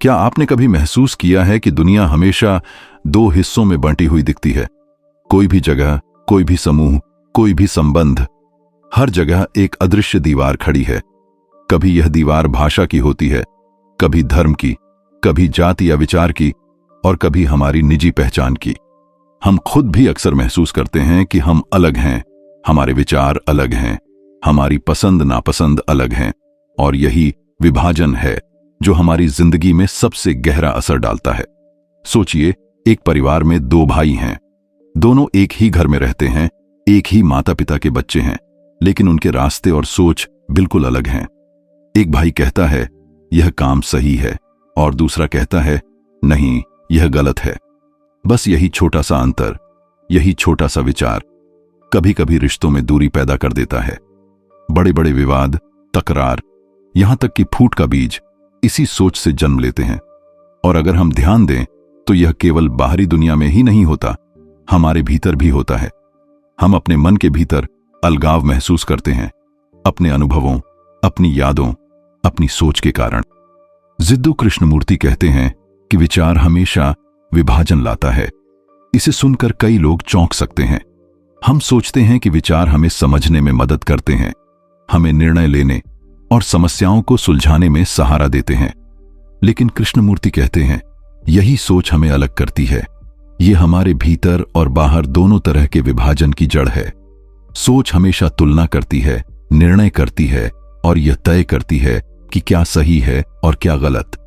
क्या आपने कभी महसूस किया है कि दुनिया हमेशा दो हिस्सों में बंटी हुई दिखती है? कोई भी जगह, कोई भी समूह, कोई भी संबंध, हर जगह एक अदृश्य दीवार खड़ी है। कभी यह दीवार भाषा की होती है, कभी धर्म की, कभी जाति या विचार की, और कभी हमारी निजी पहचान की। हम खुद भी अक्सर महसूस करते हैं कि हम अलग हैं, हमारे विचार अलग हैं, हमारी पसंद नापसंद अलग हैं, और यही विभाजन है जो हमारी जिंदगी में सबसे गहरा असर डालता है। सोचिए, एक परिवार में दो भाई हैं, दोनों एक ही घर में रहते हैं, एक ही माता पिता के बच्चे हैं, लेकिन उनके रास्ते और सोच बिल्कुल अलग हैं। एक भाई कहता है यह काम सही है, और दूसरा कहता है नहीं, यह गलत है। बस यही छोटा सा अंतर, यही छोटा सा विचार कभी कभी रिश्तों में दूरी पैदा कर देता है। बड़े बड़े विवाद, तकरार, यहां तक कि फूट का बीज इसी सोच से जन्म लेते हैं। और अगर हम ध्यान दें तो यह केवल बाहरी दुनिया में ही नहीं होता, हमारे भीतर भी होता है। हम अपने मन के भीतर अलगाव महसूस करते हैं, अपने अनुभवों, अपनी यादों, अपनी सोच के कारण। जिद्दू कृष्णमूर्ति कहते हैं कि विचार हमेशा विभाजन लाता है। इसे सुनकर कई लोग चौंक सकते हैं। हम सोचते हैं कि विचार हमें समझने में मदद करते हैं, हमें निर्णय लेने और समस्याओं को सुलझाने में सहारा देते हैं। लेकिन कृष्णमूर्ति कहते हैं यही सोच हमें अलग करती है। यह हमारे भीतर और बाहर दोनों तरह के विभाजन की जड़ है। सोच हमेशा तुलना करती है, निर्णय करती है, और यह तय करती है कि क्या सही है और क्या गलत।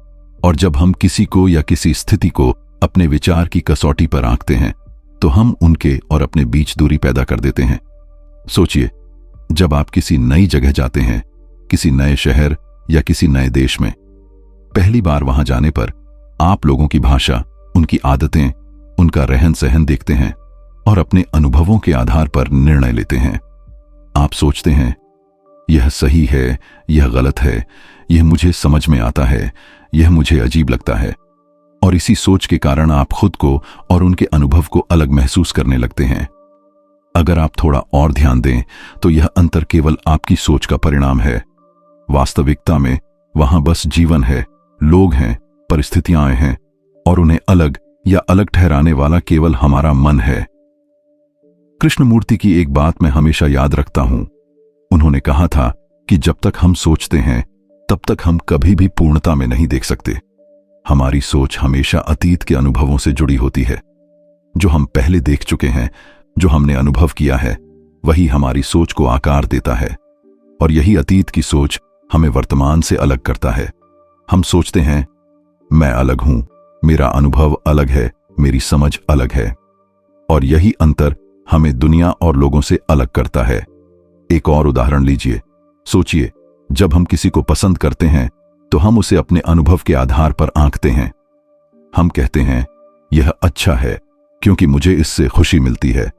और जब हम किसी को या किसी स्थिति को अपने विचार की कसौटी पर आंकते हैं तो हम उनके और अपने बीच दूरी पैदा कर देते हैं। सोचिए, जब आप किसी नई जगह जाते हैं, किसी नए शहर या किसी नए देश में, पहली बार वहां जाने पर आप लोगों की भाषा, उनकी आदतें, उनका रहन सहन देखते हैं और अपने अनुभवों के आधार पर निर्णय लेते हैं। आप सोचते हैं यह सही है, यह गलत है, यह मुझे समझ में आता है, यह मुझे अजीब लगता है। और इसी सोच के कारण आप खुद को और उनके अनुभव को अलग महसूस करने लगते हैं। अगर आप थोड़ा और ध्यान दें तो यह अंतर केवल आपकी सोच का परिणाम है। वास्तविकता में वहां बस जीवन है, लोग हैं, परिस्थितियां हैं, और उन्हें अलग या अलग ठहराने वाला केवल हमारा मन है। कृष्णमूर्ति की एक बात मैं हमेशा याद रखता हूं। उन्होंने कहा था कि जब तक हम सोचते हैं तब तक हम कभी भी पूर्णता में नहीं देख सकते। हमारी सोच हमेशा अतीत के अनुभवों से जुड़ी होती है। जो हम पहले देख चुके हैं, जो हमने अनुभव किया है, वही हमारी सोच को आकार देता है। और यही अतीत की सोच हमें वर्तमान से अलग करता है। हम सोचते हैं मैं अलग हूं, मेरा अनुभव अलग है, मेरी समझ अलग है, और यही अंतर हमें दुनिया और लोगों से अलग करता है। एक और उदाहरण लीजिए। सोचिए, जब हम किसी को पसंद करते हैं तो हम उसे अपने अनुभव के आधार पर आंकते हैं। हम कहते हैं यह अच्छा है क्योंकि मुझे इससे खुशी मिलती है।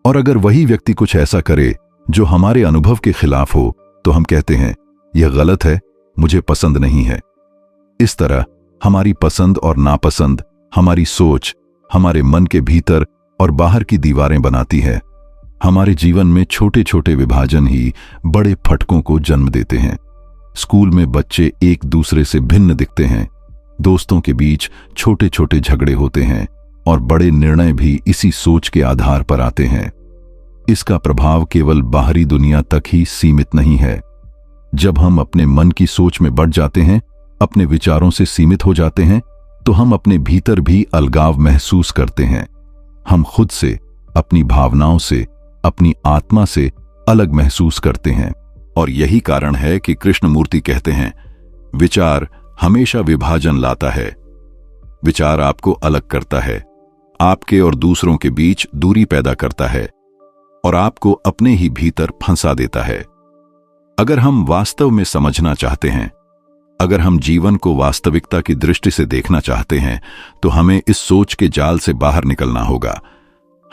और अगर वही व्यक्ति कुछ ऐसा करे जो हमारे अनुभव के खिलाफ हो तो हम कहते हैं यह गलत है, मुझे पसंद नहीं है। इस तरह हमारी पसंद और नापसंद हमारी सोच, हमारे मन के भीतर और बाहर की दीवारें बनाती है। हमारे जीवन में छोटे छोटे विभाजन ही बड़े फटकों को जन्म देते हैं। स्कूल में बच्चे एक दूसरे से भिन्न दिखते हैं, दोस्तों के बीच छोटे छोटे झगड़े होते हैं, और बड़े निर्णय भी इसी सोच के आधार पर आते हैं। इसका प्रभाव केवल बाहरी दुनिया तक ही सीमित नहीं है। जब हम अपने मन की सोच में बढ़ जाते हैं, अपने विचारों से सीमित हो जाते हैं, तो हम अपने भीतर भी अलगाव महसूस करते हैं। हम खुद से, अपनी भावनाओं से, अपनी आत्मा से अलग महसूस करते हैं। और यही कारण है कि कृष्णमूर्ति कहते हैं विचार हमेशा विभाजन लाता है। विचार आपको अलग करता है, आपके और दूसरों के बीच दूरी पैदा करता है, और आपको अपने ही भीतर फंसा देता है। अगर हम वास्तव में समझना चाहते हैं, अगर हम जीवन को वास्तविकता की दृष्टि से देखना चाहते हैं, तो हमें इस सोच के जाल से बाहर निकलना होगा।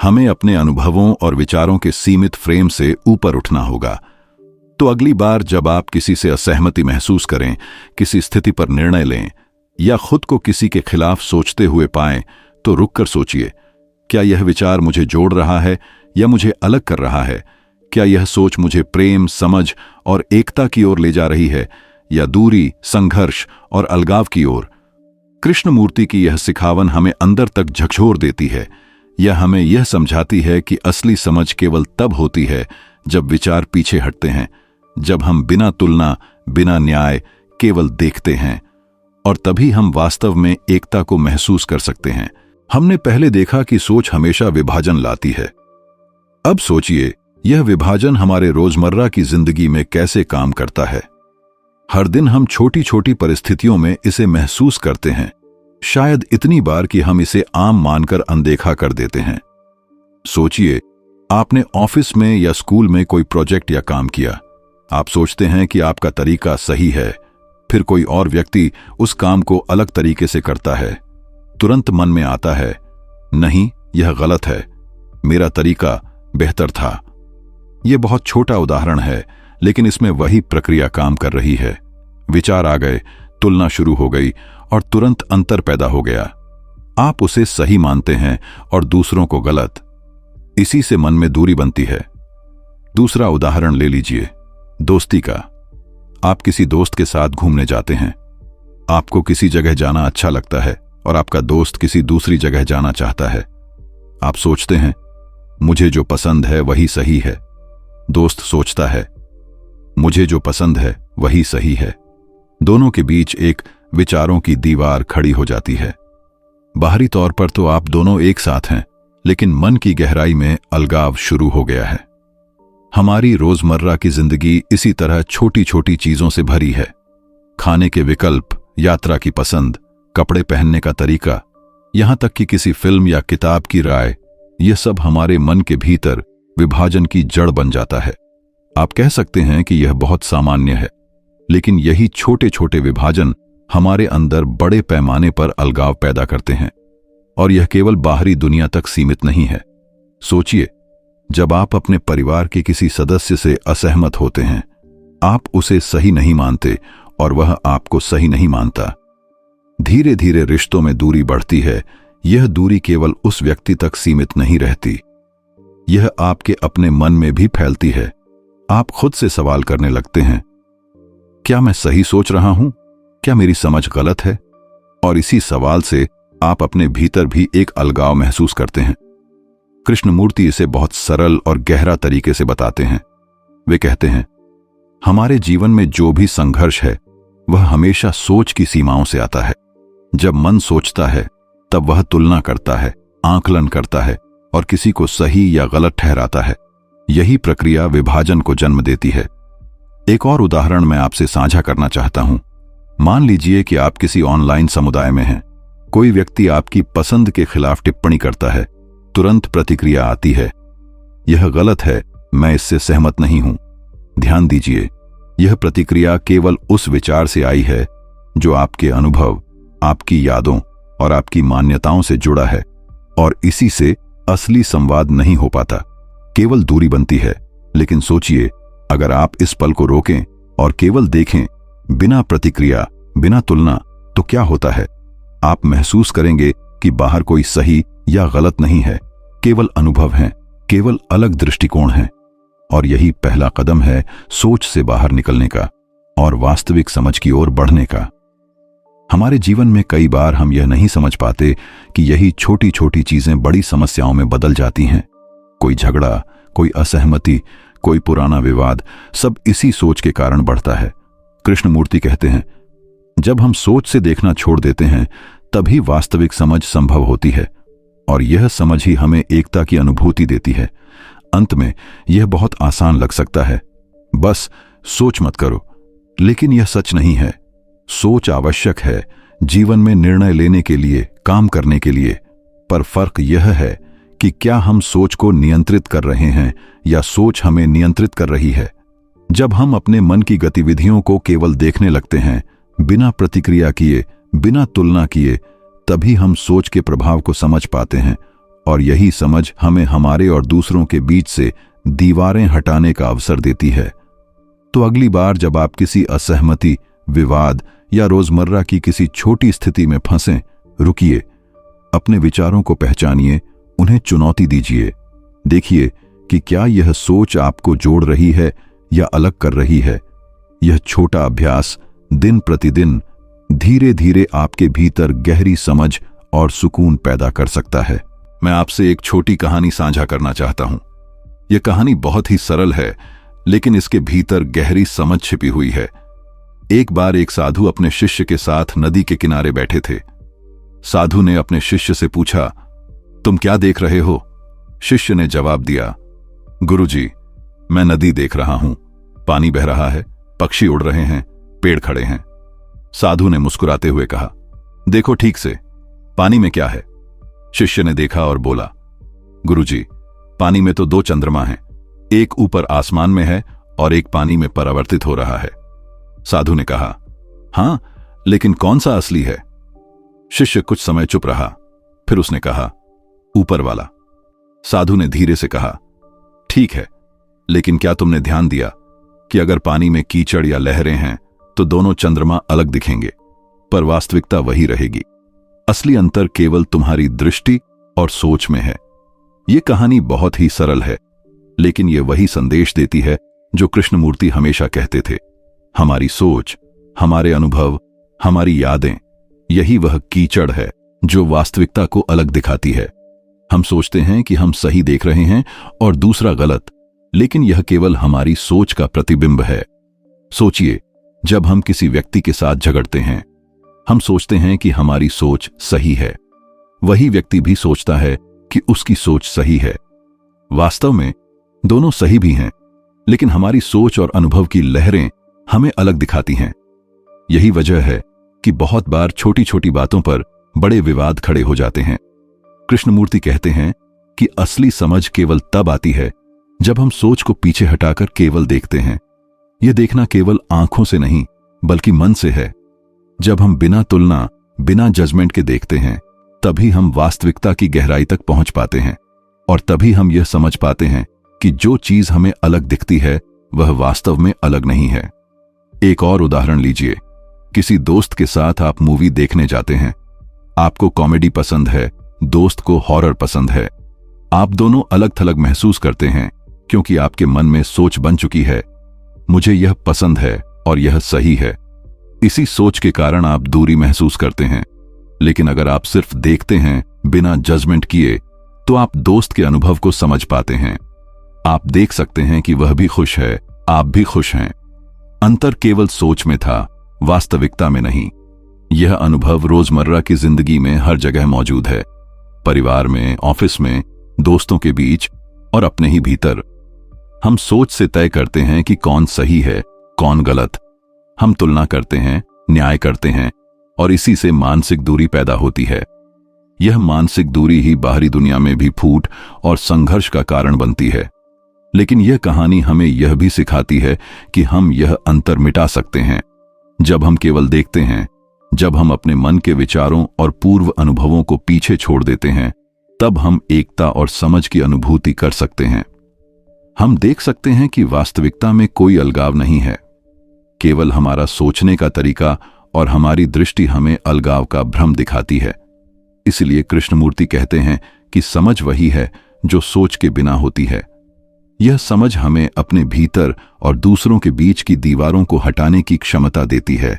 हमें अपने अनुभवों और विचारों के सीमित फ्रेम से ऊपर उठना होगा। तो अगली बार जब आप किसी से असहमति महसूस करें, किसी स्थिति पर निर्णय लें, या खुद को किसी के खिलाफ सोचते हुए पाएं, तो रुककर सोचिए, क्या यह विचार मुझे जोड़ रहा है या मुझे अलग कर रहा है? क्या यह सोच मुझे प्रेम, समझ और एकता की ओर ले जा रही है, या दूरी, संघर्ष और अलगाव की ओर? कृष्णमूर्ति की यह सिखावन हमें अंदर तक झकझोर देती है। यह हमें यह समझाती है कि असली समझ केवल तब होती है जब विचार पीछे हटते हैं, जब हम बिना तुलना, बिना न्याय केवल देखते हैं, और तभी हम वास्तव में एकता को महसूस कर सकते हैं। हमने पहले देखा कि सोच हमेशा विभाजन लाती है। अब सोचिए, यह विभाजन हमारे रोजमर्रा की जिंदगी में कैसे काम करता है। हर दिन हम छोटी छोटी परिस्थितियों में इसे महसूस करते हैं, शायद इतनी बार कि हम इसे आम मानकर अनदेखा कर देते हैं। सोचिए, आपने ऑफिस में या स्कूल में कोई प्रोजेक्ट या काम किया। आप सोचते हैं कि आपका तरीका सही है, फिर कोई और व्यक्ति उस काम को अलग तरीके से करता है। तुरंत मन में आता है, नहीं, यह गलत है, मेरा तरीका बेहतर था। यह बहुत छोटा उदाहरण है, लेकिन इसमें वही प्रक्रिया काम कर रही है। विचार आ गए, तुलना शुरू हो गई और तुरंत अंतर पैदा हो गया। आप उसे सही मानते हैं और दूसरों को गलत। इसी से मन में दूरी बनती है। दूसरा उदाहरण ले लीजिए, दोस्ती का। आप किसी दोस्त के साथ घूमने जाते हैं। आपको किसी जगह जाना अच्छा लगता है और आपका दोस्त किसी दूसरी जगह जाना चाहता है। आप सोचते हैं, मुझे जो पसंद है वही सही है। दोस्त सोचता है, मुझे जो पसंद है वही सही है। दोनों के बीच एक विचारों की दीवार खड़ी हो जाती है। बाहरी तौर पर तो आप दोनों एक साथ हैं, लेकिन मन की गहराई में अलगाव शुरू हो गया है। हमारी रोजमर्रा की जिंदगी इसी तरह छोटी छोटी चीजों से भरी है। खाने के विकल्प, यात्रा की पसंद, कपड़े पहनने का तरीका, यहां तक कि किसी फिल्म या किताब की राय, यह सब हमारे मन के भीतर विभाजन की जड़ बन जाता है। आप कह सकते हैं कि यह बहुत सामान्य है, लेकिन यही छोटे छोटे विभाजन हमारे अंदर बड़े पैमाने पर अलगाव पैदा करते हैं। और यह केवल बाहरी दुनिया तक सीमित नहीं है। सोचिए, जब आप अपने परिवार के किसी सदस्य से असहमत होते हैं, आप उसे सही नहीं मानते और वह आपको सही नहीं मानता। धीरे धीरे रिश्तों में दूरी बढ़ती है। यह दूरी केवल उस व्यक्ति तक सीमित नहीं रहती, यह आपके अपने मन में भी फैलती है। आप खुद से सवाल करने लगते हैं, क्या मैं सही सोच रहा हूं? क्या मेरी समझ गलत है? और इसी सवाल से आप अपने भीतर भी एक अलगाव महसूस करते हैं। कृष्णमूर्ति इसे बहुत सरल और गहरा तरीके से बताते हैं। वे कहते हैं, हमारे जीवन में जो भी संघर्ष है वह हमेशा सोच की सीमाओं से आता है। जब मन सोचता है तब वह तुलना करता है, आंकलन करता है और किसी को सही या गलत ठहराता है। यही प्रक्रिया विभाजन को जन्म देती है। एक और उदाहरण मैं आपसे साझा करना चाहता हूं। मान लीजिए कि आप किसी ऑनलाइन समुदाय में हैं। कोई व्यक्ति आपकी पसंद के खिलाफ टिप्पणी करता है। तुरंत प्रतिक्रिया आती है, यह गलत है, मैं इससे सहमत नहीं हूं। ध्यान दीजिए, यह प्रतिक्रिया केवल उस विचार से आई है जो आपके अनुभव, आपकी यादों और आपकी मान्यताओं से जुड़ा है, और इसी से असली संवाद नहीं हो पाता, केवल दूरी बनती है। लेकिन सोचिए, अगर आप इस पल को रोकें और केवल देखें, बिना प्रतिक्रिया, बिना तुलना, तो क्या होता है? आप महसूस करेंगे कि बाहर कोई सही या गलत नहीं है, केवल अनुभव हैं, केवल अलग दृष्टिकोण हैं। और यही पहला कदम है सोच से बाहर निकलने का और वास्तविक समझ की ओर बढ़ने का। हमारे जीवन में कई बार हम यह नहीं समझ पाते कि यही छोटी छोटी चीजें बड़ी समस्याओं में बदल जाती हैं। कोई झगड़ा, कोई असहमति, कोई पुराना विवाद, सब इसी सोच के कारण बढ़ता है। कृष्णमूर्ति कहते हैं, जब हम सोच से देखना छोड़ देते हैं तभी वास्तविक समझ संभव होती है, और यह समझ ही हमें एकता की अनुभूति देती है। अंत में यह बहुत आसान लग सकता है, बस सोच मत करो, लेकिन यह सच नहीं है। सोच आवश्यक है जीवन में निर्णय लेने के लिए, काम करने के लिए, पर फर्क यह है कि क्या हम सोच को नियंत्रित कर रहे हैं या सोच हमें नियंत्रित कर रही है। जब हम अपने मन की गतिविधियों को केवल देखने लगते हैं, बिना प्रतिक्रिया किए, बिना तुलना किए, तभी हम सोच के प्रभाव को समझ पाते हैं, और यही समझ हमें हमारे और दूसरों के बीच से दीवारें हटाने का अवसर देती है। तो अगली बार जब आप किसी असहमति, विवाद या रोजमर्रा की किसी छोटी स्थिति में फंसें, रुकिए, अपने विचारों को पहचानिए, उन्हें चुनौती दीजिए। देखिए कि क्या यह सोच आपको जोड़ रही है या अलग कर रही है। यह छोटा अभ्यास दिन प्रतिदिन धीरे धीरे आपके भीतर गहरी समझ और सुकून पैदा कर सकता है। मैं आपसे एक छोटी कहानी साझा करना चाहता हूं। यह कहानी बहुत ही सरल है, लेकिन इसके भीतर गहरी समझ छिपी हुई है। एक बार एक साधु अपने शिष्य के साथ नदी के किनारे बैठे थे। साधु ने अपने शिष्य से पूछा, तुम क्या देख रहे हो? शिष्य ने जवाब दिया, गुरुजी, मैं नदी देख रहा हूं। पानी बह रहा है, पक्षी उड़ रहे हैं, पेड़ खड़े हैं। साधु ने मुस्कुराते हुए कहा, देखो ठीक से, पानी में क्या है? शिष्य ने देखा और बोला, गुरुजी, पानी में तो 2 चंद्रमा हैं, एक ऊपर आसमान में है और एक पानी में परावर्तित हो रहा है। साधु ने कहा, हां, लेकिन कौन सा असली है? शिष्य कुछ समय चुप रहा, फिर उसने कहा, ऊपर वाला। साधु ने धीरे से कहा, ठीक है, लेकिन क्या तुमने ध्यान दिया कि अगर पानी में कीचड़ या लहरें हैं तो दोनों चंद्रमा अलग दिखेंगे, पर वास्तविकता वही रहेगी। असली अंतर केवल तुम्हारी दृष्टि और सोच में है। यह कहानी बहुत ही सरल है, लेकिन यह वही संदेश देती है जो कृष्णमूर्ति हमेशा कहते थे। हमारी सोच, हमारे अनुभव, हमारी यादें, यही वह कीचड़ है जो वास्तविकता को अलग दिखाती है। हम सोचते हैं कि हम सही देख रहे हैं और दूसरा गलत, लेकिन यह केवल हमारी सोच का प्रतिबिंब है। सोचिए, जब हम किसी व्यक्ति के साथ झगड़ते हैं, हम सोचते हैं कि हमारी सोच सही है। वही व्यक्ति भी सोचता है कि उसकी सोच सही है। वास्तव में दोनों सही भी हैं, लेकिन हमारी सोच और अनुभव की लहरें हमें अलग दिखाती हैं। यही वजह है कि बहुत बार छोटी छोटी बातों पर बड़े विवाद खड़े हो जाते हैं। कृष्णमूर्ति कहते हैं कि असली समझ केवल तब आती है जब हम सोच को पीछे हटाकर केवल देखते हैं। यह देखना केवल आंखों से नहीं, बल्कि मन से है। जब हम बिना तुलना, बिना जजमेंट के देखते हैं, तभी हम वास्तविकता की गहराई तक पहुंच पाते हैं, और तभी हम यह समझ पाते हैं कि जो चीज हमें अलग दिखती है वह वास्तव में अलग नहीं है। एक और उदाहरण लीजिए। किसी दोस्त के साथ आप मूवी देखने जाते हैं। आपको कॉमेडी पसंद है, दोस्त को हॉरर पसंद है। आप दोनों अलग थलग महसूस करते हैं, क्योंकि आपके मन में सोच बन चुकी है, मुझे यह पसंद है और यह सही है। इसी सोच के कारण आप दूरी महसूस करते हैं। लेकिन अगर आप सिर्फ देखते हैं बिना जजमेंट किए, तो आप दोस्त के अनुभव को समझ पाते हैं। आप देख सकते हैं कि वह भी खुश है, आप भी खुश हैं। अंतर केवल सोच में था, वास्तविकता में नहीं। यह अनुभव रोजमर्रा की जिंदगी में हर जगह मौजूद है। परिवार में, ऑफिस में, दोस्तों के बीच और अपने ही भीतर। हम सोच से तय करते हैं कि कौन सही है, कौन गलत। हम तुलना करते हैं, न्याय करते हैं, और इसी से मानसिक दूरी पैदा होती है। यह मानसिक दूरी ही बाहरी दुनिया में भी फूट और संघर्ष का कारण बनती है। लेकिन यह कहानी हमें यह भी सिखाती है कि हम यह अंतर मिटा सकते हैं। जब हम केवल देखते हैं, जब हम अपने मन के विचारों और पूर्व अनुभवों को पीछे छोड़ देते हैं, तब हम एकता और समझ की अनुभूति कर सकते हैं। हम देख सकते हैं कि वास्तविकता में कोई अलगाव नहीं है। केवल हमारा सोचने का तरीका और हमारी दृष्टि हमें अलगाव का भ्रम दिखाती है। इसलिए कृष्णमूर्ति कहते हैं कि समझ वही है जो सोच के बिना होती है। यह समझ हमें अपने भीतर और दूसरों के बीच की दीवारों को हटाने की क्षमता देती है।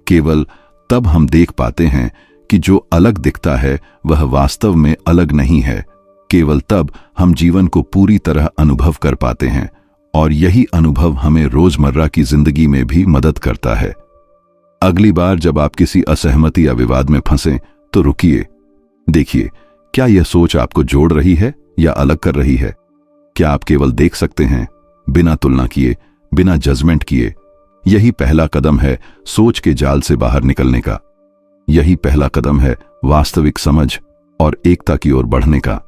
केवल तब हम देख पाते हैं कि जो अलग दिखता है वह वास्तव में अलग नहीं है। केवल तब हम जीवन को पूरी तरह अनुभव कर पाते हैं, और यही अनुभव हमें रोजमर्रा की जिंदगी में भी मदद करता है। अगली बार जब आप किसी असहमति या विवाद में फंसें, तो रुकिए। देखिए, क्या यह सोच आपको जोड़ रही है या अलग कर रही है? क्या आप केवल देख सकते हैं, बिना तुलना किए, बिना जजमेंट किए? यही पहला कदम है सोच के जाल से बाहर निकलने का। यही पहला कदम है वास्तविक समझ और एकता की ओर बढ़ने का।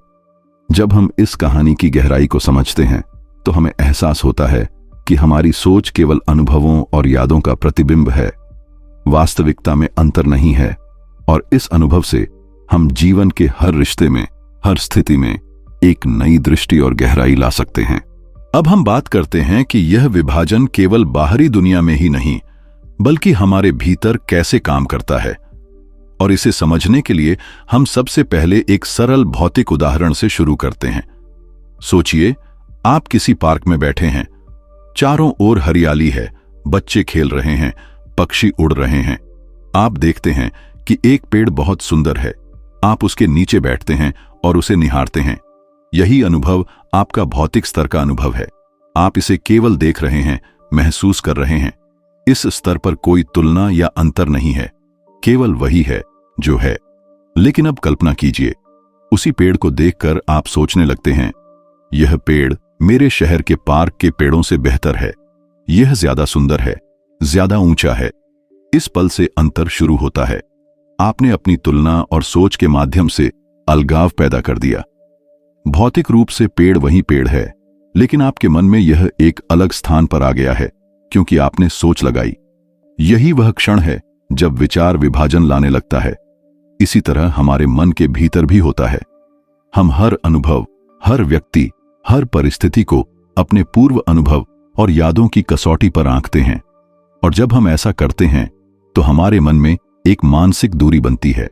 जब हम इस कहानी की गहराई को समझते हैं, तो हमें एहसास होता है कि हमारी सोच केवल अनुभवों और यादों का प्रतिबिंब है। वास्तविकता में अंतर नहीं है, और इस अनुभव से हम जीवन के हर रिश्ते में, हर स्थिति में एक नई दृष्टि और गहराई ला सकते हैं। अब हम बात करते हैं कि यह विभाजन केवल बाहरी दुनिया में ही नहीं, बल्कि हमारे भीतर कैसे काम करता है। और इसे समझने के लिए हम सबसे पहले एक सरल भौतिक उदाहरण से शुरू करते हैं। सोचिए, आप किसी पार्क में बैठे हैं। चारों ओर हरियाली है, बच्चे खेल रहे हैं, पक्षी उड़ रहे हैं। आप देखते हैं कि एक पेड़ बहुत सुंदर है, आप उसके नीचे बैठते हैं और उसे निहारते हैं। यही अनुभव आपका भौतिक स्तर का अनुभव है। आप इसे केवल देख रहे हैं, महसूस कर रहे हैं। इस स्तर पर कोई तुलना या अंतर नहीं है, केवल वही है जो है। लेकिन अब कल्पना कीजिए, उसी पेड़ को देखकर आप सोचने लगते हैं, यह पेड़ मेरे शहर के पार्क के पेड़ों से बेहतर है, यह ज्यादा सुंदर है, ज्यादा ऊंचा है। इस पल से अंतर शुरू होता है। आपने अपनी तुलना और सोच के माध्यम से अलगाव पैदा कर दिया। भौतिक रूप से पेड़ वही पेड़ है, लेकिन आपके मन में यह एक अलग स्थान पर आ गया है, क्योंकि आपने सोच लगाई। यही वह क्षण है जब विचार विभाजन लाने लगता है। इसी तरह हमारे मन के भीतर भी होता है। हम हर अनुभव, हर व्यक्ति, हर परिस्थिति को अपने पूर्व अनुभव और यादों की कसौटी पर आंकते हैं। और जब हम ऐसा करते हैं तो हमारे मन में एक मानसिक दूरी बनती है।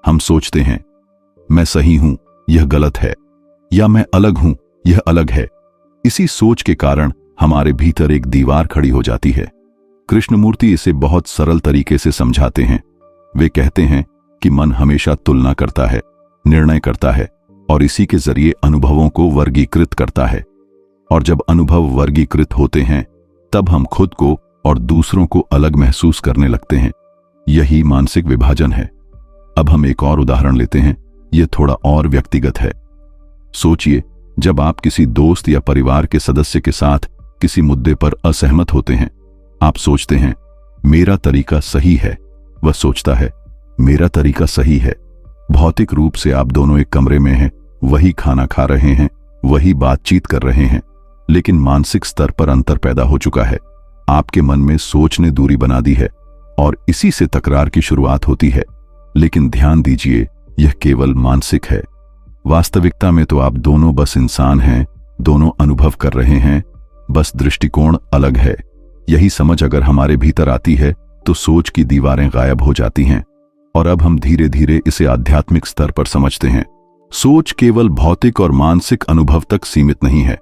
हम सोचते हैं, मैं सही हूं, यह गलत है, या मैं अलग हूं, यह अलग है। इसी सोच के कारण हमारे भीतर एक दीवार खड़ी हो जाती है। कृष्णमूर्ति इसे बहुत सरल तरीके से समझाते हैं। वे कहते हैं कि मन हमेशा तुलना करता है, निर्णय करता है और इसी के जरिए अनुभवों को वर्गीकृत करता है। और जब अनुभव वर्गीकृत होते हैं तब हम खुद को और दूसरों को अलग महसूस करने लगते हैं। यही मानसिक विभाजन है। अब हम एक और उदाहरण लेते हैं। यह थोड़ा और व्यक्तिगत है। सोचिए, जब आप किसी दोस्त या परिवार के सदस्य के साथ किसी मुद्दे पर असहमत होते हैं। आप सोचते हैं, मेरा तरीका सही है, वह सोचता है, मेरा तरीका सही है। भौतिक रूप से आप दोनों एक कमरे में हैं, वही खाना खा रहे हैं, वही बातचीत कर रहे हैं, लेकिन मानसिक स्तर पर अंतर पैदा हो चुका है। आपके मन में सोच ने दूरी बना दी है और इसी से तकरार की शुरुआत होती है। लेकिन ध्यान दीजिए, यह केवल मानसिक है। वास्तविकता में तो आप दोनों बस इंसान हैं, दोनों अनुभव कर रहे हैं, बस दृष्टिकोण अलग है। यही समझ अगर हमारे भीतर आती है तो सोच की दीवारें गायब हो जाती हैं। और अब हम धीरे धीरे इसे आध्यात्मिक स्तर पर समझते हैं। सोच केवल भौतिक और मानसिक अनुभव तक सीमित नहीं है,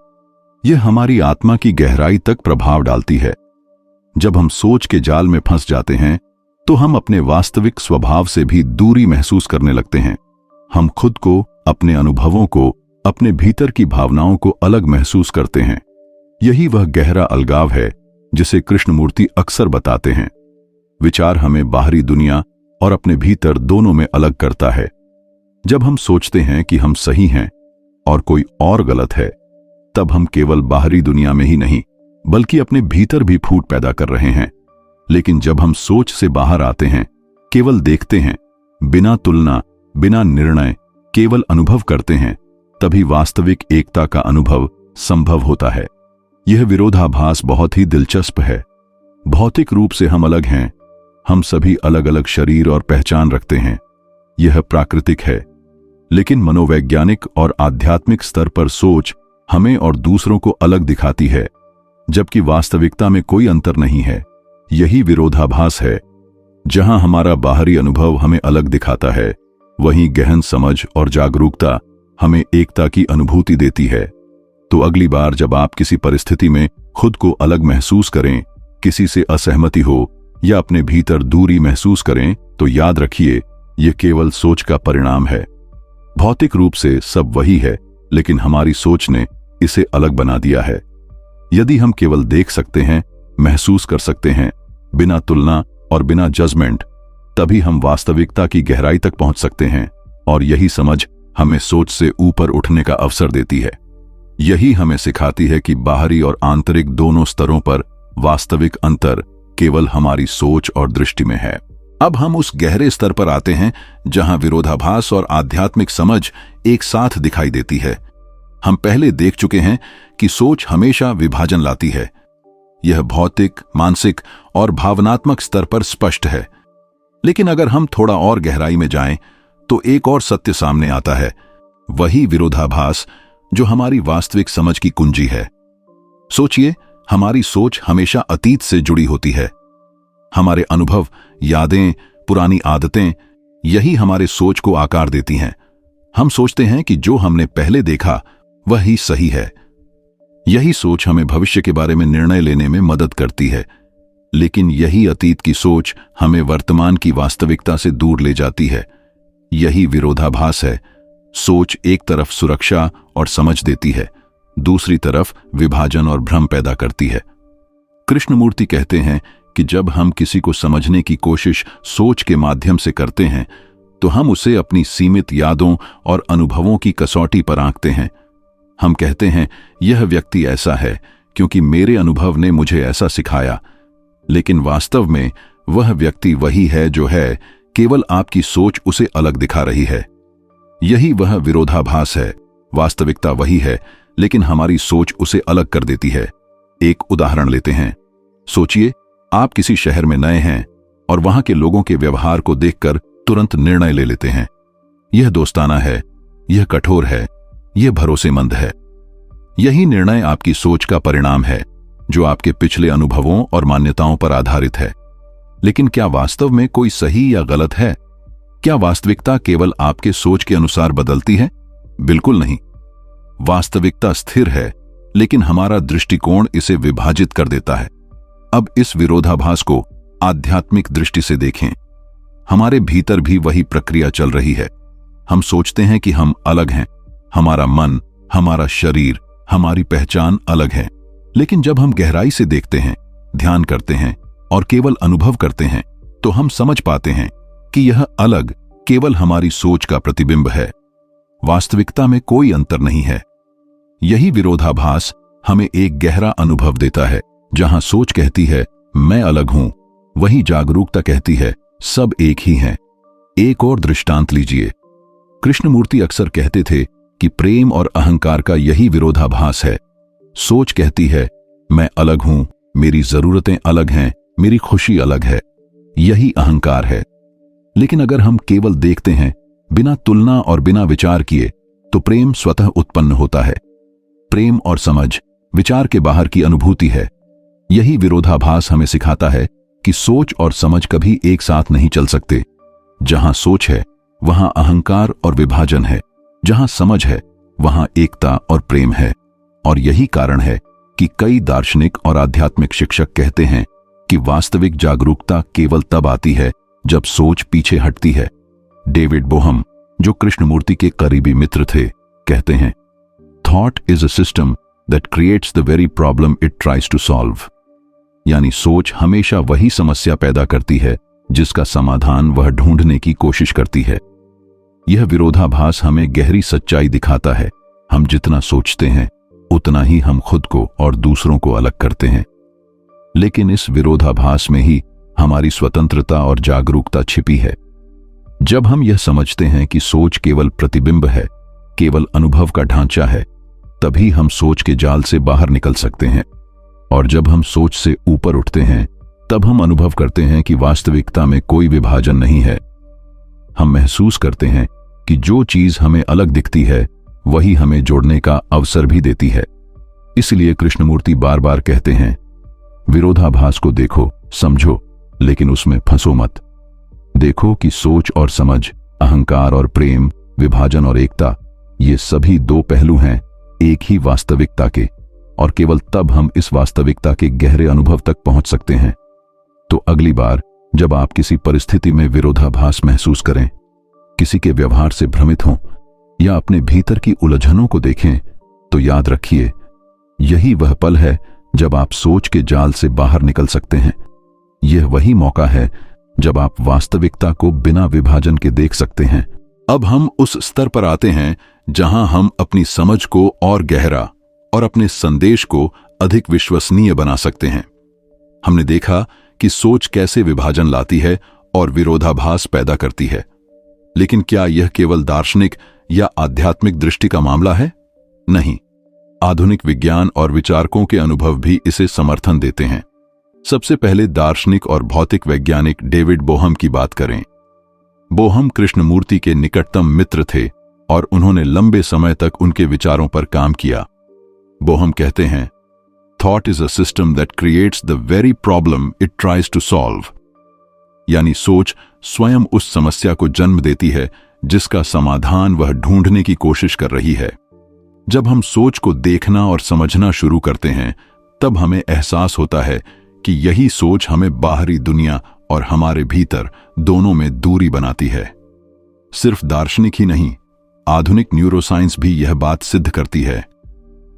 यह हमारी आत्मा की गहराई तक प्रभाव डालती है। जब हम सोच के जाल में फंस जाते हैं तो हम अपने वास्तविक स्वभाव से भी दूरी महसूस करने लगते हैं। हम खुद को, अपने अनुभवों को, अपने भीतर की भावनाओं को अलग महसूस करते हैं। यही वह गहरा अलगाव है जिसे कृष्णमूर्ति अक्सर बताते हैं। विचार हमें बाहरी दुनिया और अपने भीतर दोनों में अलग करता है। जब हम सोचते हैं कि हम सही हैं और कोई और गलत है, तब हम केवल बाहरी दुनिया में ही नहीं बल्कि अपने भीतर भी फूट पैदा कर रहे हैं। लेकिन जब हम सोच से बाहर आते हैं, केवल देखते हैं, बिना तुलना, बिना निर्णय, केवल अनुभव करते हैं, तभी वास्तविक एकता का अनुभव संभव होता है। यह विरोधाभास बहुत ही दिलचस्प है। भौतिक रूप से हम अलग हैं, हम सभी अलग अलग शरीर और पहचान रखते हैं, यह प्राकृतिक है। लेकिन मनोवैज्ञानिक और आध्यात्मिक स्तर पर सोच हमें और दूसरों को अलग दिखाती है, जबकि वास्तविकता में कोई अंतर नहीं है। यही विरोधाभास है। जहां हमारा बाहरी अनुभव हमें अलग दिखाता है, वहीं गहन समझ और जागरूकता हमें एकता की अनुभूति देती है। तो अगली बार जब आप किसी परिस्थिति में खुद को अलग महसूस करें, किसी से असहमति हो या अपने भीतर दूरी महसूस करें, तो याद रखिए, यह केवल सोच का परिणाम है। भौतिक रूप से सब वही है, लेकिन हमारी सोच ने इसे अलग बना दिया है। यदि हम केवल देख सकते हैं, महसूस कर सकते हैं, बिना तुलना और बिना जजमेंट, तभी हम वास्तविकता की गहराई तक पहुंच सकते हैं। और यही समझ हमें सोच से ऊपर उठने का अवसर देती है। यही हमें सिखाती है कि बाहरी और आंतरिक दोनों स्तरों पर वास्तविक अंतर केवल हमारी सोच और दृष्टि में है। अब हम उस गहरे स्तर पर आते हैं जहां विरोधाभास और आध्यात्मिक समझ एक साथ दिखाई देती है। हम पहले देख चुके हैं कि सोच हमेशा विभाजन लाती है। यह भौतिक, मानसिक और भावनात्मक स्तर पर स्पष्ट है। लेकिन अगर हम थोड़ा और गहराई में जाएं, तो एक और सत्य सामने आता है, वही विरोधाभास जो हमारी वास्तविक समझ की कुंजी है। सोचिए, हमारी सोच हमेशा अतीत से जुड़ी होती है। हमारे अनुभव, यादें, पुरानी आदतें, यही हमारे सोच को आकार देती हैं। हम सोचते हैं कि जो हमने पहले देखा वही सही है। यही सोच हमें भविष्य के बारे में निर्णय लेने में मदद करती है। लेकिन यही अतीत की सोच हमें वर्तमान की वास्तविकता से दूर ले जाती है। यही विरोधाभास है। सोच एक तरफ सुरक्षा और समझ देती है, दूसरी तरफ विभाजन और भ्रम पैदा करती है। कृष्णमूर्ति कहते हैं कि जब हम किसी को समझने की कोशिश सोच के माध्यम से करते हैं तो हम उसे अपनी सीमित यादों और अनुभवों की कसौटी पर आंकते हैं। हम कहते हैं यह व्यक्ति ऐसा है क्योंकि मेरे अनुभव ने मुझे ऐसा सिखाया, लेकिन वास्तव में वह व्यक्ति वही है जो है, केवल आपकी सोच उसे अलग दिखा रही है। यही वह विरोधाभास है। वास्तविकता वही है, लेकिन हमारी सोच उसे अलग कर देती है। एक उदाहरण लेते हैं। सोचिए, आप किसी शहर में नए हैं और वहां के लोगों के व्यवहार को देखकर तुरंत निर्णय ले लेते हैं। यह दोस्ताना है, यह कठोर है, यह भरोसेमंद है। यही निर्णय आपकी सोच का परिणाम है, जो आपके पिछले अनुभवों और मान्यताओं पर आधारित है। लेकिन क्या वास्तव में कोई सही या गलत है? क्या वास्तविकता केवल आपके सोच के अनुसार बदलती है? बिल्कुल नहीं। वास्तविकता स्थिर है, लेकिन हमारा दृष्टिकोण इसे विभाजित कर देता है। अब इस विरोधाभास को आध्यात्मिक दृष्टि से देखें। हमारे भीतर भी वही प्रक्रिया चल रही है। हम सोचते हैं कि हम अलग हैं, हमारा मन, हमारा शरीर, हमारी पहचान अलग है। लेकिन जब हम गहराई से देखते हैं, ध्यान करते हैं और केवल अनुभव करते हैं, तो हम समझ पाते हैं कि यह अलग केवल हमारी सोच का प्रतिबिंब है। वास्तविकता में कोई अंतर नहीं है। यही विरोधाभास हमें एक गहरा अनुभव देता है। जहां सोच कहती है मैं अलग हूं, वहीं जागरूकता कहती है सब एक ही हैं। एक और दृष्टांत लीजिए। कृष्णमूर्ति अक्सर कहते थे कि प्रेम और अहंकार का यही विरोधाभास है। सोच कहती है मैं अलग हूं, मेरी जरूरतें अलग हैं, मेरी खुशी अलग है। यही अहंकार है। लेकिन अगर हम केवल देखते हैं, बिना तुलना और बिना विचार किए, तो प्रेम स्वतः उत्पन्न होता है। प्रेम और समझ विचार के बाहर की अनुभूति है। यही विरोधाभास हमें सिखाता है कि सोच और समझ कभी एक साथ नहीं चल सकते। जहां सोच है, वहां अहंकार और विभाजन है। जहां समझ है, वहां एकता और प्रेम है। और यही कारण है कि कई दार्शनिक और आध्यात्मिक शिक्षक कहते हैं कि वास्तविक जागरूकता केवल तब आती है जब सोच पीछे हटती है। डेविड बोहम, जो कृष्णमूर्ति के करीबी मित्र थे, कहते हैं thought is a system that creates the very problem it tries to solve. यानी सोच हमेशा वही समस्या पैदा करती है जिसका समाधान वह ढूंढने की कोशिश करती है। यह विरोधाभास हमें गहरी सच्चाई दिखाता है। हम जितना सोचते हैं, उतना ही हम खुद को और दूसरों को अलग करते हैं। लेकिन इस विरोधाभास में ही हमारी स्वतंत्रता और जागरूकता छिपी है। जब हम यह समझते हैं कि सोच केवल प्रतिबिंब है, केवल अनुभव का ढांचा है, तभी हम सोच के जाल से बाहर निकल सकते हैं। और जब हम सोच से ऊपर उठते हैं, तब हम अनुभव करते हैं कि वास्तविकता में कोई विभाजन नहीं है। हम महसूस करते हैं कि जो चीज हमें अलग दिखती है, वही हमें जोड़ने का अवसर भी देती है। इसलिए कृष्णमूर्ति बार बार कहते हैं, विरोधाभास को देखो, समझो, लेकिन उसमें फंसो मत। देखो कि सोच और समझ, अहंकार और प्रेम, विभाजन और एकता, ये सभी दो पहलू हैं एक ही वास्तविकता के। और केवल तब हम इस वास्तविकता के गहरे अनुभव तक पहुंच सकते हैं। तो अगली बार जब आप किसी परिस्थिति में विरोधाभास महसूस करें, किसी के व्यवहार से भ्रमित हों या अपने भीतर की उलझनों को देखें, तो याद रखिए, यही वह पल है जब आप सोच के जाल से बाहर निकल सकते हैं। यह वही मौका है जब आप वास्तविकता को बिना विभाजन के देख सकते हैं। अब हम उस स्तर पर आते हैं जहां हम अपनी समझ को और गहरा और अपने संदेश को अधिक विश्वसनीय बना सकते हैं। हमने देखा कि सोच कैसे विभाजन लाती है और विरोधाभास पैदा करती है। लेकिन क्या यह केवल दार्शनिक या आध्यात्मिक दृष्टि का मामला है? नहीं, आधुनिक विज्ञान और विचारकों के अनुभव भी इसे समर्थन देते हैं। सबसे पहले दार्शनिक और भौतिक वैज्ञानिक डेविड बोहम की बात करें। बोहम कृष्णमूर्ति के निकटतम मित्र थे और उन्होंने लंबे समय तक उनके विचारों पर काम किया। बोहम कहते हैं, thought is a system that creates the very problem it tries to solve. यानी सोच स्वयं उस समस्या को जन्म देती है जिसका समाधान वह ढूंढने की कोशिश कर रही है। जब हम सोच को देखना और समझना शुरू करते हैं, तब हमें एहसास होता है कि यही सोच हमें बाहरी दुनिया और हमारे भीतर दोनों में दूरी बनाती है। सिर्फ दार्शनिक ही नहीं, आधुनिक न्यूरोसाइंस भी यह बात सिद्ध करती है।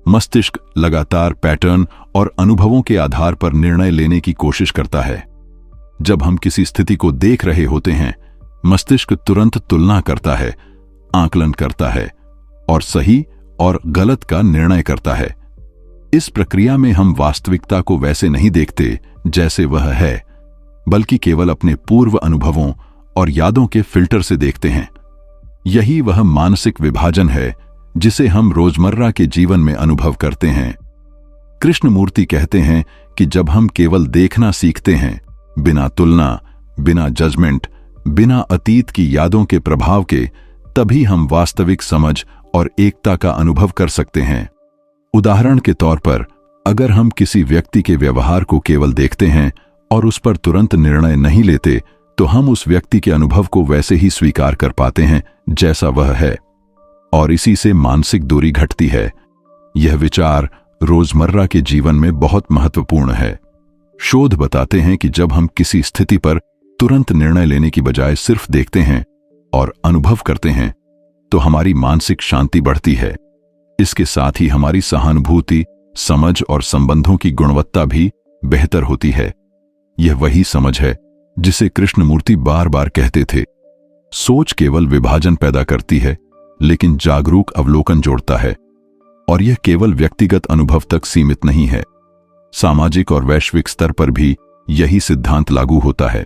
मस्तिष्क लगातार पैटर्न और अनुभवों के आधार पर निर्णय लेने की कोशिश करता है। जब हम किसी स्थिति को देख रहे होते हैं, मस्तिष्क तुरंत तुलना करता है, आकलन करता है और सही और गलत का निर्णय करता है। इस प्रक्रिया में हम वास्तविकता को वैसे नहीं देखते जैसे वह है, बल्कि केवल अपने पूर्व अनुभवों और यादों के फिल्टर से देखते हैं। यही वह मानसिक विभाजन है जिसे हम रोजमर्रा के जीवन में अनुभव करते हैं। कृष्णमूर्ति कहते हैं कि जब हम केवल देखना सीखते हैं, बिना तुलना, बिना जजमेंट, बिना अतीत की यादों के प्रभाव के, तभी हम वास्तविक समझ और एकता का अनुभव कर सकते हैं। उदाहरण के तौर पर, अगर हम किसी व्यक्ति के व्यवहार को केवल देखते हैं और उस पर तुरंत निर्णय नहीं लेते, तो हम उस व्यक्ति के अनुभव को वैसे ही स्वीकार कर पाते हैं जैसा वह है, और इसी से मानसिक दूरी घटती है। यह विचार रोजमर्रा के जीवन में बहुत महत्वपूर्ण है। शोध बताते हैं कि जब हम किसी स्थिति पर तुरंत निर्णय लेने की बजाय सिर्फ देखते हैं और अनुभव करते हैं, तो हमारी मानसिक शांति बढ़ती है। इसके साथ ही हमारी सहानुभूति, समझ और संबंधों की गुणवत्ता भी बेहतर होती है। यह वही समझ है जिसे कृष्णमूर्ति बार बार कहते थे, सोच केवल विभाजन पैदा करती है, लेकिन जागरूक अवलोकन जोड़ता है। और यह केवल व्यक्तिगत अनुभव तक सीमित नहीं है, सामाजिक और वैश्विक स्तर पर भी यही सिद्धांत लागू होता है।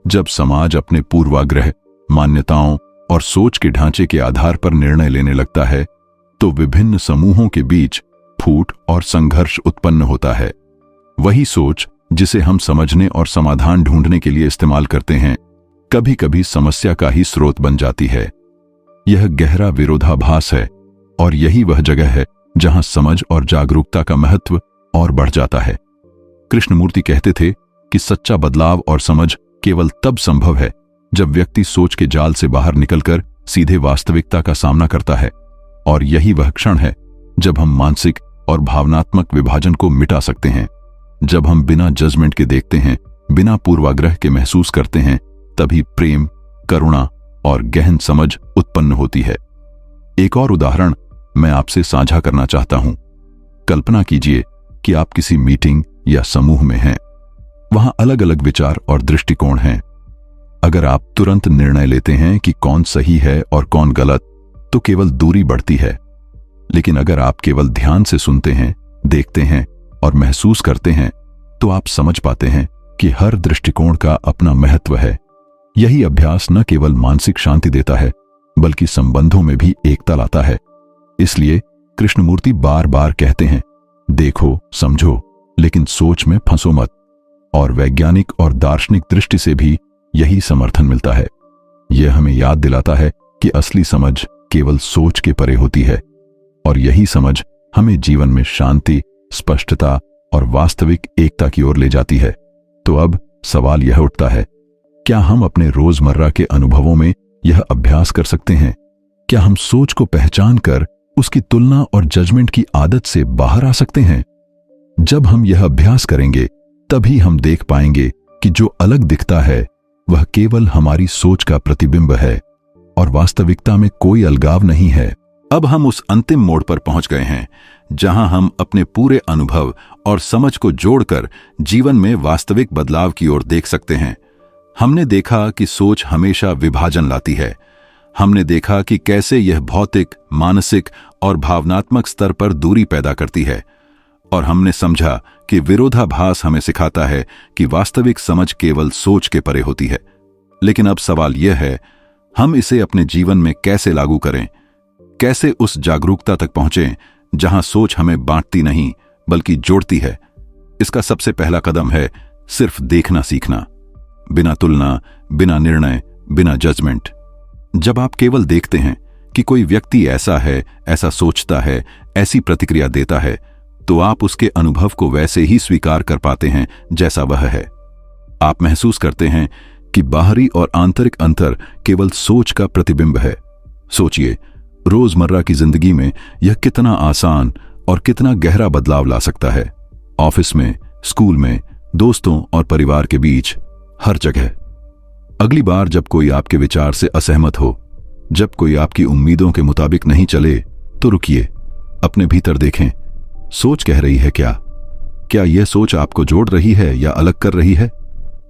जब समाज अपने पूर्वाग्रह, मान्यताओं और सोच के ढांचे के आधार पर निर्णय लेने लगता है, तो विभिन्न समूहों के बीच फूट और संघर्ष उत्पन्न होता है। वही सोच जिसे हम समझने और समाधान ढूंढने के लिए इस्तेमाल करते हैं, कभी कभी समस्या का ही स्रोत बन जाती है। यह गहरा विरोधाभास है, और यही वह जगह है जहां समझ और जागरूकता का महत्व और बढ़ जाता है। कृष्णमूर्ति कहते थे कि सच्चा बदलाव और समझ केवल तब संभव है जब व्यक्ति सोच के जाल से बाहर निकलकर सीधे वास्तविकता का सामना करता है, और यही वह क्षण है जब हम मानसिक और भावनात्मक विभाजन को मिटा सकते हैं। जब हम बिना जजमेंट के देखते हैं, बिना पूर्वाग्रह के महसूस करते हैं, तभी प्रेम, करुणा और गहन समझ उत्पन्न होती है। एक और उदाहरण मैं आपसे साझा करना चाहता हूं। कल्पना कीजिए कि आप किसी मीटिंग या समूह में हैं। वहां अलग अलग विचार और दृष्टिकोण हैं। अगर आप तुरंत निर्णय लेते हैं कि कौन सही है और कौन गलत, तो केवल दूरी बढ़ती है। लेकिन अगर आप केवल ध्यान से सुनते हैं, देखते हैं और महसूस करते हैं, तो आप समझ पाते हैं कि हर दृष्टिकोण का अपना महत्व है। यही अभ्यास न केवल मानसिक शांति देता है, बल्कि संबंधों में भी एकता लाता है। इसलिए कृष्णमूर्ति बार बार कहते हैं, देखो, समझो, लेकिन सोच में फंसो मत। और वैज्ञानिक और दार्शनिक दृष्टि से भी यही समर्थन मिलता है। यह हमें याद दिलाता है कि असली समझ केवल सोच के परे होती है, और यही समझ हमें जीवन में शांति, स्पष्टता और वास्तविक एकता की ओर ले जाती है। तो अब सवाल यह उठता है, क्या हम अपने रोजमर्रा के अनुभवों में यह अभ्यास कर सकते हैं? क्या हम सोच को पहचान कर उसकी तुलना और जजमेंट की आदत से बाहर आ सकते हैं? जब हम यह अभ्यास करेंगे, तभी हम देख पाएंगे कि जो अलग दिखता है वह केवल हमारी सोच का प्रतिबिंब है, और वास्तविकता में कोई अलगाव नहीं है। अब हम उस अंतिम मोड़ पर पहुंच गए हैं जहां हम अपने पूरे अनुभव और समझ को जोड़कर जीवन में वास्तविक बदलाव की ओर देख सकते हैं। हमने देखा कि सोच हमेशा विभाजन लाती है। हमने देखा कि कैसे यह भौतिक, मानसिक और भावनात्मक स्तर पर दूरी पैदा करती है, और हमने समझा कि विरोधाभास हमें सिखाता है कि वास्तविक समझ केवल सोच के परे होती है। लेकिन अब सवाल यह है, हम इसे अपने जीवन में कैसे लागू करें? कैसे उस जागरूकता तक पहुंचें जहां सोच हमें बांटती नहीं बल्कि जोड़ती है? इसका सबसे पहला कदम है सिर्फ देखना सीखना, बिना तुलना, बिना निर्णय, बिना जजमेंट। जब आप केवल देखते हैं कि कोई व्यक्ति ऐसा है, ऐसा सोचता है, ऐसी प्रतिक्रिया देता है, तो आप उसके अनुभव को वैसे ही स्वीकार कर पाते हैं जैसा वह है। आप महसूस करते हैं कि बाहरी और आंतरिक अंतर केवल सोच का प्रतिबिंब है। सोचिए, रोजमर्रा की जिंदगी में यह कितना आसान और कितना गहरा बदलाव ला सकता है। ऑफिस में, स्कूल में, दोस्तों और परिवार के बीच, हर जगह। अगली बार जब कोई आपके विचार से असहमत हो, जब कोई आपकी उम्मीदों के मुताबिक नहीं चले, तो रुकिए, अपने भीतर देखें। सोच कह रही है क्या यह सोच आपको जोड़ रही है या अलग कर रही है?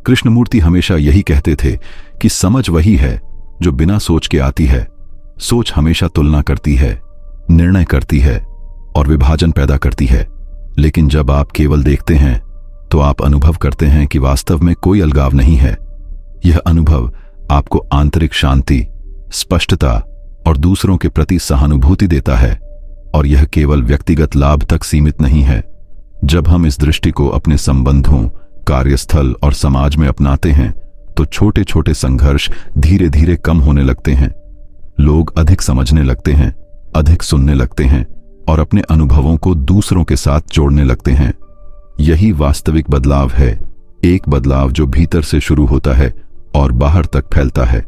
कृष्णमूर्ति हमेशा यही कहते थे कि समझ वही है जो बिना सोच के आती है। सोच हमेशा तुलना करती है, निर्णय करती है और विभाजन पैदा करती है। लेकिन जब आप केवल देखते हैं तो आप अनुभव करते हैं कि वास्तव में कोई अलगाव नहीं है। यह अनुभव आपको आंतरिक शांति, स्पष्टता और दूसरों के प्रति सहानुभूति देता है। और यह केवल व्यक्तिगत लाभ तक सीमित नहीं है। जब हम इस दृष्टि को अपने संबंधों, कार्यस्थल और समाज में अपनाते हैं तो छोटे छोटे संघर्ष धीरे धीरे कम होने लगते हैं। लोग अधिक समझने लगते हैं, अधिक सुनने लगते हैं और अपने अनुभवों को दूसरों के साथ जोड़ने लगते हैं। यही वास्तविक बदलाव है, एक बदलाव जो भीतर से शुरू होता है और बाहर तक फैलता है।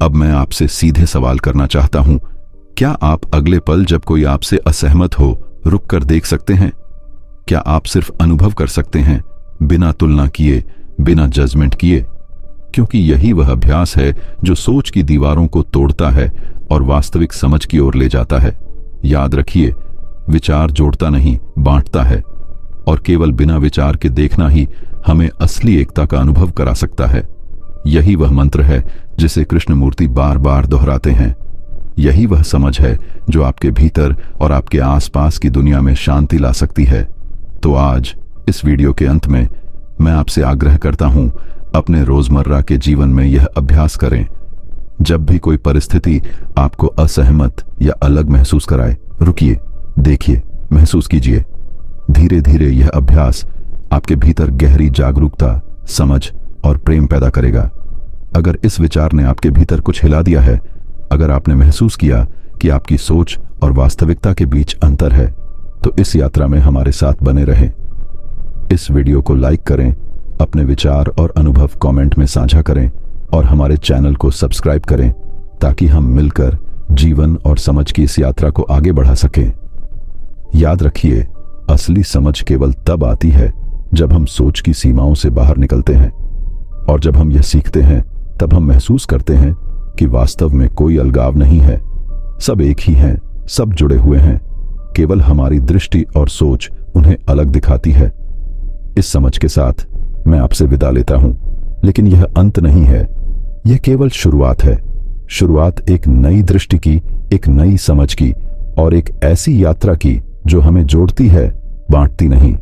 अब मैं आपसे सीधे सवाल करना चाहता हूं, क्या आप अगले पल जब कोई आपसे असहमत हो रुक कर देख सकते हैं? क्या आप सिर्फ अनुभव कर सकते हैं, बिना तुलना किए, बिना जजमेंट किए? क्योंकि यही वह अभ्यास है जो सोच की दीवारों को तोड़ता है और वास्तविक समझ की ओर ले जाता है। याद रखिए, विचार जोड़ता नहीं, बांटता है। और केवल बिना विचार के देखना ही हमें असली एकता का अनुभव करा सकता है। यही वह मंत्र है जिसे कृष्णमूर्ति बार बार दोहराते हैं। यही वह समझ है जो आपके भीतर और आपके आसपास की दुनिया में शांति ला सकती है। तो आज इस वीडियो के अंत में मैं आपसे आग्रह करता हूं, अपने रोजमर्रा के जीवन में यह अभ्यास करें। जब भी कोई परिस्थिति आपको असहमत या अलग महसूस कराए, रुकिए, देखिए, महसूस कीजिए। धीरे धीरे यह अभ्यास आपके भीतर गहरी जागरूकता, समझ और प्रेम पैदा करेगा। अगर इस विचार ने आपके भीतर कुछ हिला दिया है, अगर आपने महसूस किया कि आपकी सोच और वास्तविकता के बीच अंतर है, तो इस यात्रा में हमारे साथ बने रहें। इस वीडियो को लाइक करें, अपने विचार और अनुभव कमेंट में साझा करें और हमारे चैनल को सब्सक्राइब करें ताकि हम मिलकर जीवन और समझ की इस यात्रा को आगे बढ़ा सकें। याद रखिए, असली समझ केवल तब आती है जब हम सोच की सीमाओं से बाहर निकलते हैं। और जब हम यह सीखते हैं, तब हम महसूस करते हैं कि वास्तव में कोई अलगाव नहीं है। सब एक ही हैं, सब जुड़े हुए हैं। केवल हमारी दृष्टि और सोच उन्हें अलग दिखाती है। इस समझ के साथ मैं आपसे विदा लेता हूं, लेकिन यह अंत नहीं है, यह केवल शुरुआत है। शुरुआत एक नई दृष्टि की, एक नई समझ की और एक ऐसी यात्रा की जो हमें जोड़ती है, बांटती नहीं।